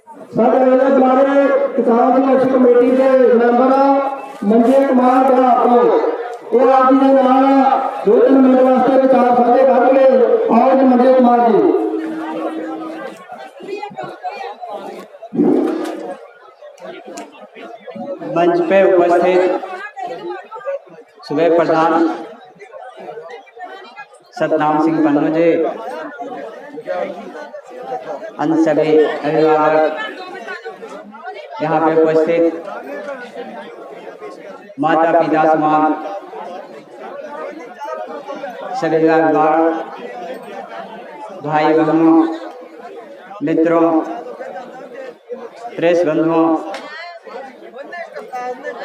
साडे वाले बुलारे किसान संघर्ष कमेटी के मैंबर मंजे कुमार का वो आप जी के नाल 2-3 मिनट वास्ते विचार साझे करेंगे। आओ जी मंजे कुमार जी। मंच पे उपस्थित सूबे प्रधान सतनाम सिंह पन्नू जी, अन्य सभी अभिभावक, यहाँ पे उपस्थित माता पिता समाज, सभी अभिभावक, भाई बहनों, मित्रों, प्रेस बंधुओं,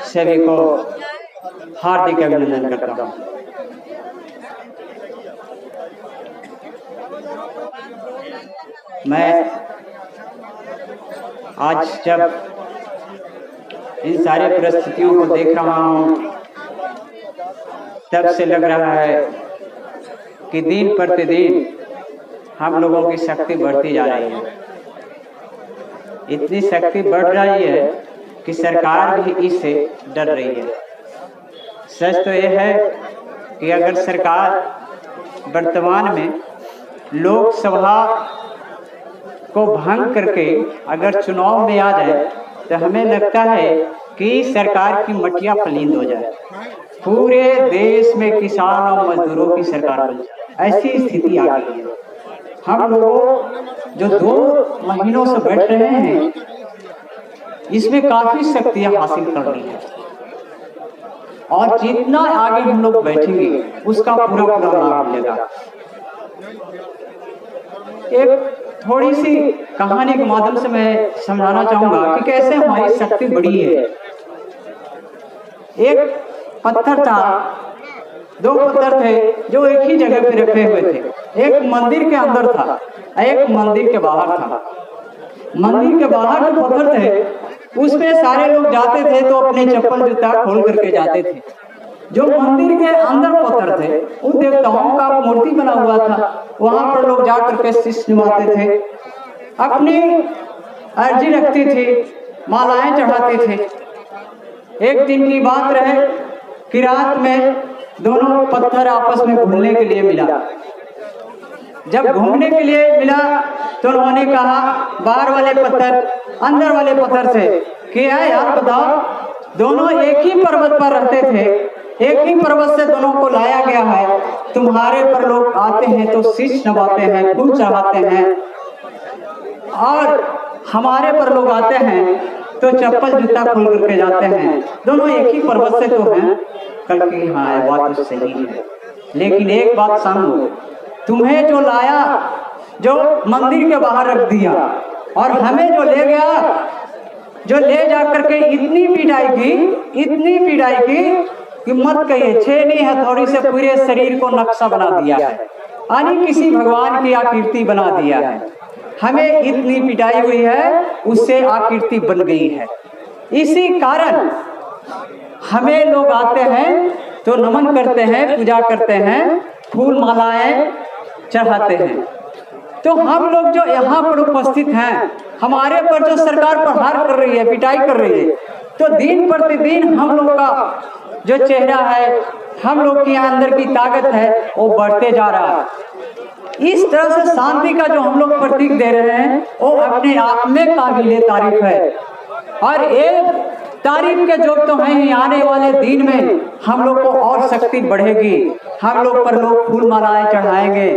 सभी को हार्दिक अभिनंदन करता हूँ। मैं आज जब इन सारी परिस्थितियों को देख रहा हूँ तब से लग रहा है कि दिन प्रतिदिन हम लोगों की शक्ति बढ़ती जा रही है। इतनी शक्ति बढ़ रही है कि सरकार भी इससे डर रही है। सच तो यह है कि अगर सरकार वर्तमान में लोकसभा को भंग करके अगर चुनाव में आ जाए तो हमें लगता है कि सरकार की मटिया पलींद हो जाए, पूरे देश में किसान और मजदूरों की सरकार बन जाए। ऐसी स्थिति आ गई है। हम लोग जो 2 महीनों से बैठ रहे हैं इसमें काफी शक्तियां हासिल कर रही है और जितना आगे हम लोग बैठेंगे उसका पूरा लाभ मिलेगा। एक थोड़ी सी कहानी के माध्यम से मैं समझाना चाहूंगा कि कैसे हमारी शक्ति बढ़ी है। एक पत्थर था, 2 पत्थर थे जो एक ही जगह पे रखे हुए थे। एक मंदिर के अंदर था, एक मंदिर के बाहर था। मंदिर के बाहर जो पत्थर थे उसमें सारे लोग जाते थे तो अपने चप्पल जूता खोल करके जाते थे। जो मंदिर के अंदर पत्थर थे उन देवताओं का मूर्ति बना हुआ था, वहां पर लोग जाकर के शीश निभाते थे, अपनी अर्जी रखती थी, मालाएं चढ़ाते थे। एक दिन की बात रहे कि रात में दोनों पत्थर आपस में घुलने के लिए मिला। जब घूमने के लिए मिला तो उन्होंने कहा, बाहर वाले पत्थर अंदर वाले पत्थर से कि यार बताओ, दोनों एक ही पर्वत पर रहते थे, एक ही पर्वत से दोनों को लाया गया है, तुम्हारे पर लोग आते हैं तो शीश नवाते हैं, फूल चढ़ाते हैं, और हमारे पर लोग आते हैं तो चप्पल जूता खोल करके जाते हैं। दोनों एक ही पर्वत से तो हैं। कल की हाँ बात तो सही है, लेकिन एक बात समझो, तुम्हें जो लाया, जो मंदिर के बाहर रख दिया, और हमें जो ले गया, जो ले जाकर के इतनी पिटाई की कि मत कहिए, 6 नहीं हथौड़ी से पूरे शरीर को नक्शा बना दिया है, यानी किसी भगवान की आकृति बना दिया है। हमें इतनी पिटाई हुई है, उससे आकृति बन गई है। इसी कारण हमें लोग आते हैं तो नमन करते हैं, पूजा करते हैं, फूल मालाएं चढ़ाते हैं। तो हम लोग जो यहाँ पर उपस्थित हैं, हमारे पर जो सरकार प्रहार कर रही है, पिटाई कर रही है, तो दिन प्रतिदिन हम लोग का जो चेहरा है, हम लोग के अंदर की ताकत है, वो बढ़ते जा रहा है। इस तरह से शांति का जो हम लोग प्रतीक दे रहे हैं वो अपने आप में काबिले तारीफ है। और एक तारीफ के जो तो हैं, आने वाले दिन में हम लोग को और शक्ति बढ़ेगी। हम लोग पर लोग फूल मालाएं चढ़ाएंगे।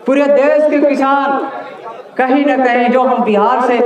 पूरे देश के किसान कहीं न कहीं, जो हम बिहार से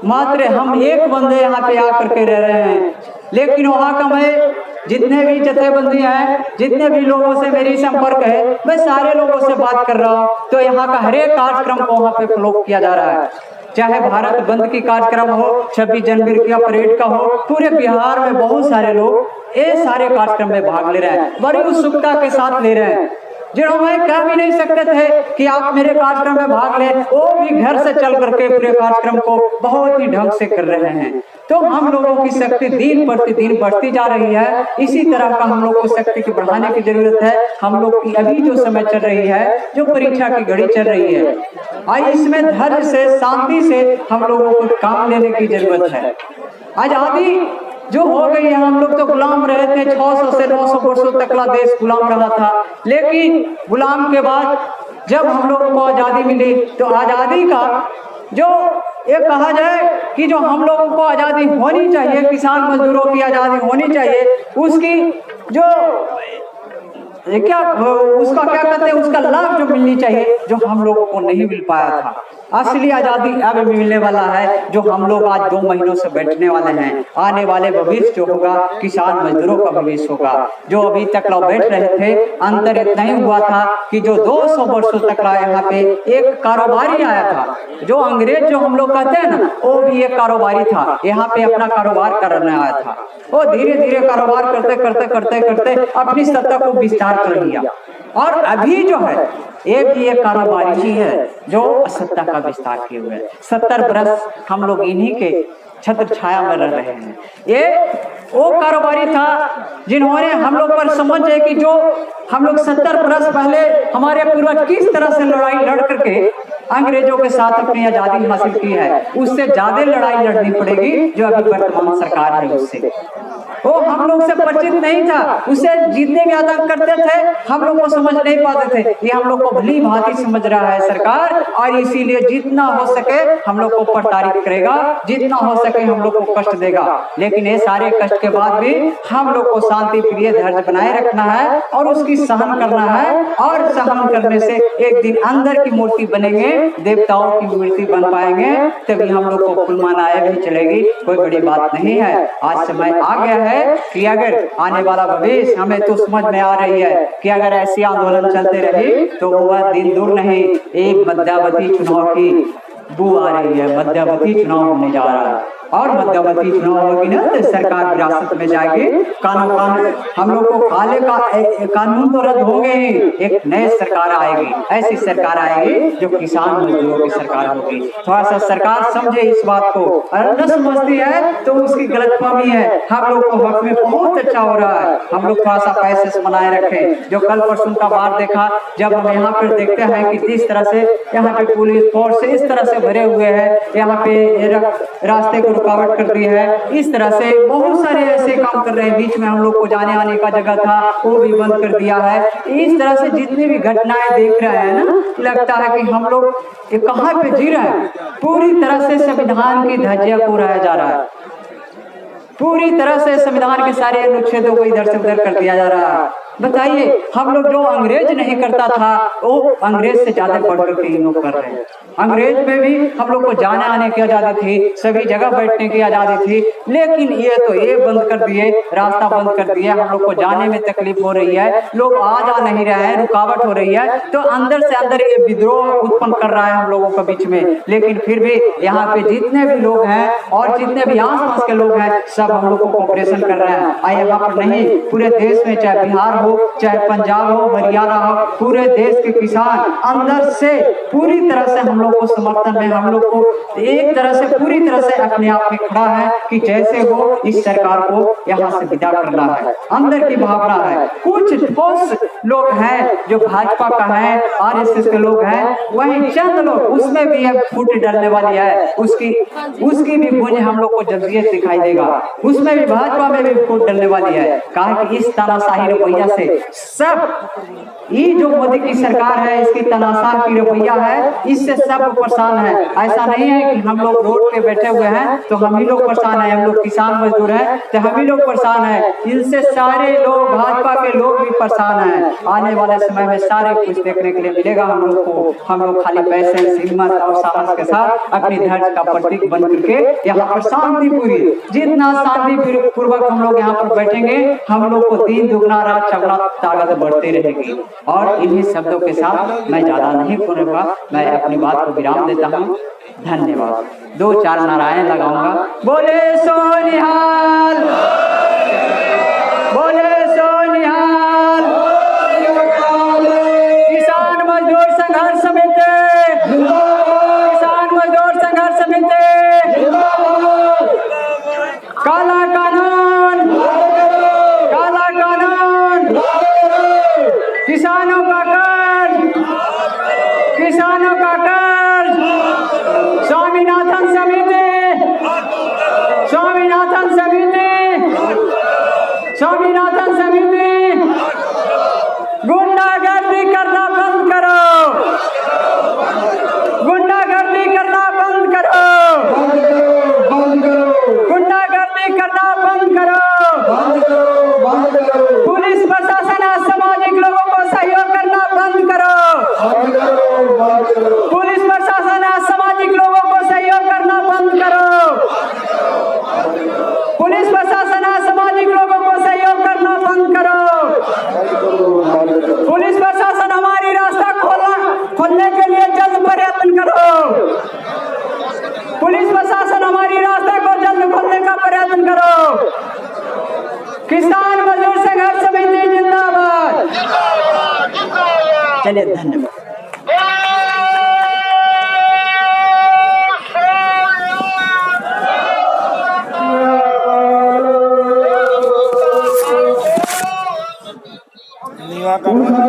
मात्र हम एक बंदे यहाँ पे आकर के रह रहे हैं, लेकिन वहाँ का मैं जितने भी जथेबंदी हैं, जितने भी लोगों से मेरी संपर्क है, मैं सारे लोगों से बात कर रहा हूँ। तो यहाँ का हर एक कार्यक्रम को वहाँ पे फॉलो किया जा रहा है, चाहे भारत बंद की कार्यक्रम हो, 26 जनवरी की परेड का हो, पूरे बिहार में बहुत सारे लोग ये सारे कार्यक्रम में भाग ले रहे हैं, बड़ी उत्सुकता के साथ ले रहे हैं। जिन्होंने कह भी नहीं सकते थे कि आप मेरे कार्यक्रम में भाग लें, वो भी घर से चल करके पूरे कार्यक्रम को बहुत ही ढंग से कर रहे हैं। तो हम लोगों की शक्ति दिन प्रतिदिन बढ़ती जा रही है। इसी तरह का हम लोग को शक्ति की बढ़ाने की जरूरत है। हम लोग की अभी जो समय चल रही है, जो परीक्षा की घड़ी चल रही है, आज इसमें धैर्य से, शांति से हम लोगों को काम लेने की जरूरत है। आजादी जो हो गई है, हम लोग तो गुलाम रहे थे, 600 से 900 वर्षों तक का देश गुलाम रहा था। लेकिन गुलाम के बाद जब हम लोगों को आजादी मिली, तो आजादी का जो ये कहा जाए कि जो हम लोगों को आजादी होनी चाहिए, किसान मजदूरों की आजादी होनी चाहिए, उसकी जो उसका क्या कहते हैं, उसका लाभ जो मिलनी चाहिए, जो हम लोगों को नहीं मिल पाया था। असली आजादी अब मिलने वाला है, जो हम लोग आज 2 महीनों से बैठने वाले हैं। आने वाले भविष्य जो होगा, किसान मजदूरों का भविष्य होगा। जो अभी तक लोग बैठ रहे थे, अंतर इतना ही हुआ था कि जो 200 वर्षों तक यहाँ पे एक कारोबारी आया था, जो अंग्रेज जो हम लोग कहते हैं ना, वो भी एक कारोबारी था, यहाँ पे अपना कारोबार करने आया था। वो धीरे धीरे कारोबार करते करते करते करते अपनी सत्ता को विस्तार कर लिया। और अभी जो है, ये भी एक कारोबारी ही है जो सत्ता का विस्तार किए हुए। 70 वर्ष हम लोग इन्हीं के छत्र छाया में रह रहे हैं। ये वो कारोबारी था जिन्होंने हम लोग पर समझे कि जो हम लोग 70 वर्ष पहले हमारे पूर्वज किस तरह से लड़ाई लड़ करके अंग्रेजों के साथ अपनी आजादी हासिल की है, उससे ज्यादा लड़ाई लड़नी पड़ेगी जो अभी वर्तमान सरकार है उससे। वो हम लोग से परिचित नहीं था, उसे जितने भी आतंक करते थे हम लोग को समझ नहीं पाते थे। ये हम लोग को भली भांति समझ रहा है सरकार, और इसीलिए जितना हो सके हम लोग को प्रताड़ित करेगा, जितना हो सके हम लोग को कष्ट देगा। लेकिन ये सारे कष्ट के बाद भी हम लोग को शांति प्रिय धैर्य बनाए रखना है और उसकी सहन करना है। और सहन करने से एक दिन अंदर की मूर्ति बनेंगे, देवताओं की मूर्ति बन पाएंगे, तभी हम लोग को कुल मनाया भी चलेगी। कोई बड़ी बात नहीं है। आज समय आ गया है कि अगर आने वाला भविष्य हमें तो समझ में आ रही है कि अगर ऐसी आंदोलन चलते रहे तो वह दिन दूर नहीं, एक मध्यावधि चुनाव की बू आ रही है। मध्यावधि चुनाव होने जा रहा है, और मध्यवर्ती चुनाव होगी ना तो सरकार विरासत में जाएगी। कानून हम लोग को काले का कानून तो रद्द हो गए, एक नई सरकार आएगी। ऐसी सरकार आएगी जो किसान मजदूरों की सरकार होगी। थोड़ा सा सरकार समझे इस बात को, अगर न समझती है तो उसकी गलतफहमी है। हम लोग को हक में बहुत अच्छा हो रहा है, हम लोग थोड़ा सा पैसे से बनाए रखें। जो कल परसों का बात देखा, जब हम यहाँ पर देखते हैं कि जिस तरह से यहाँ पे पुलिस फोर्स इस तरह से भरे हुए हैं, यहाँ पे रास्ते को रुकावट कर रही है, इस तरह से बहुत सारे ऐसे काम कर रहे हैं। बीच में हम लोग को जाने आने का जगह था वो भी बंद कर दिया है। इस तरह से जितनी भी घटनाएं देख रहे हैं ना, लगता है कि हम लोग कहाँ पे जी रहे हैं। पूरी तरह से संविधान की धज्जियां को उड़ाया जा रहा है, पूरी तरह से संविधान के सारे अनुच्छेदों को इधर से उधर कर दिया जा रहा है। बताइए, हम लोग जो अंग्रेज नहीं करता था वो अंग्रेज से ज्यादा बढ़ कर के लोग कर रहे हैं। अंग्रेज में भी हम लोग को जाने आने की आजादी थी, सभी जगह बैठने की आजादी थी, लेकिन ये तो ये बंद कर दिए, रास्ता बंद कर दिया। हम लोग को जाने में तकलीफ हो रही है, लोग आ जा नहीं रहे हैं, रुकावट हो रही है। तो अंदर से अंदर ये विद्रोह उत्पन्न कर रहा है हम लोगों के बीच में। लेकिन फिर भी यहाँ पे जितने भी लोग हैं और जितने भी आस पास के लोग हैं, सब हम लोग को कोऑपरेशन कर रहे हैं। और यहाँ पर नहीं, पूरे देश में, चाहे बिहार हो, चाहे पंजाब हो, हरियाणा हो, पूरे देश के किसान अंदर से पूरी तरह से हम लोग को समर्थन में, हम लोग को एक तरह से पूरी तरह से अपने आप में खड़ा है कि जैसे हो इस सरकार को यहाँ से विदा करना है। अंदर की भावना है। कुछ ठोस लोग हैं जो भाजपा का है, आरएसएस के लोग हैं, वहीं चंद लोग, उसमें भी अब फूट डलने वाली है, उसकी भी गूंज हम लोग को जल्दी दिखाई देगा। उसमें भी भाजपा में भी फूट डलने वाली है। कहा कि इस तानाशाही रवैया से सब, ये जो मोदी की सरकार है, इसकी तानाशाह की रवैया है, इससे सब परेशान है। ऐसा नहीं है कि हम लोग रोड पे बैठे हुए हैं तो हम ही लोग परेशान है, हम लोग किसान मजदूर हैं तो हम ही लोग परेशान है। इनसे सारे लोग, भाजपा के लोग भी परेशान हैं। आने वाले समय में सारे कुछ देखने के लिए मिलेगा हम लोग को। हम लोग खाली पैसे, हिम्मत और साहस के साथ अपनी धैर्य का प्रतीक बन करके यहाँ पर शांतिपूरी, जितना शांति पूर्वक हम लोग यहाँ पर बैठेंगे, हम लोग को दिन दुगना रात चौगुना ताकत बढ़ती रहेगी। और इन्हीं शब्दों के साथ मैं ज्यादा नहीं बोलूंगा, मैं अपनी बात को विराम देता हूँ। धन्यवाद। 2-4 नारायण लगाऊंगा। बोले सोनिहाल, बोले सोनिहाल। किसान मजदूर संघर्ष समिति, किसान मजदूर संघर्ष समिति। काला कानून, काला कानून, किसानों का कर्ज, किसानों का कर्ज, स्वामीनाथन समिति, स्वामीनाथन समिति, स्वामीनाथन समिति, गुंडागर्दी करना बंद करो, गुंडागर्दी करना बंद करो, गुंडागर्दी करना बंद करो, पुलिस प्रशासन असामाजिक लोगों को सहयोग करना बंद करो, पुलिस प्रशासन असामाजिक लोगों को सहयोग करना बंद करो, पुलिस प्रशासन असामाजिक लोगों को सहयोग करना बंद करो, पुलिस प्रशासन हमारी रास्ता खोलने के लिए जल्द प्रयत्न करो, पुलिस प्रशासन हमारी रास्ते को जल्द खोलने का प्रयत्न करो। किसान मजदूर संघर्ष समिति जिंदाबाद। चलिए धन्यवाद। नीवा का